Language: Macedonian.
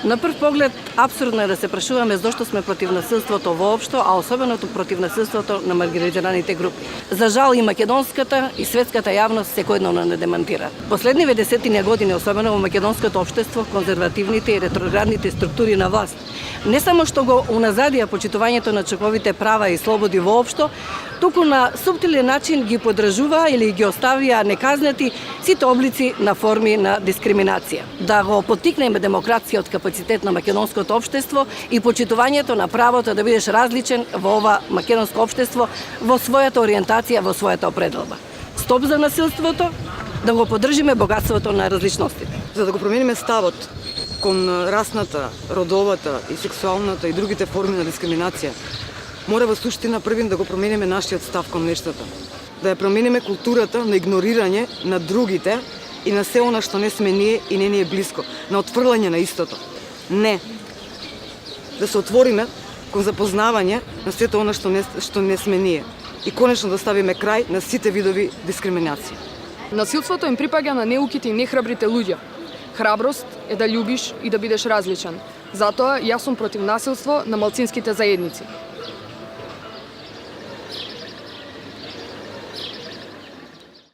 На прв поглед, апсурдно е да се прашуваме зошто сме против насилството воопшто, а особено против насилството на маргинализираните групи. За жал и македонската и светската јавност секојдневно не демонтира. Последниве десетини години, особено во македонското општество, конзервативните и ретроградните структури на власт, не само што го уназадија почитувањето на човековите права и слободи воопшто, туку на суптилен начин ги подражува или ги оставија неказнати сите облици на форми на дискриминација. Да го поттикнеме демокрацијот капацитет на македонското општество и почитувањето на правото да бидеш различен во ова македонско општество во својата ориентација, во својата определба. Стоп за насилството, да го поддржиме богатството на различностите. За да го промениме ставот кон расната, родовата и сексуалната и другите форми на дискриминација, мора во суштина првин да го промениме нашиот став кон нештата. Да ја промениме културата на игнорирање на другите и на се она што не сме ние и не ни е блиско, на отфрлање на истото. Не. Да се отвориме кон запознавање на сето она што не сме ние и конечно да ставиме крај на сите видови дискриминација. Насилството им припаѓа на неуките и нехрабрите луѓе. Храброст е да љубиш и да бидеш различен. Затоа јас сум против насилство на малцинските заедници.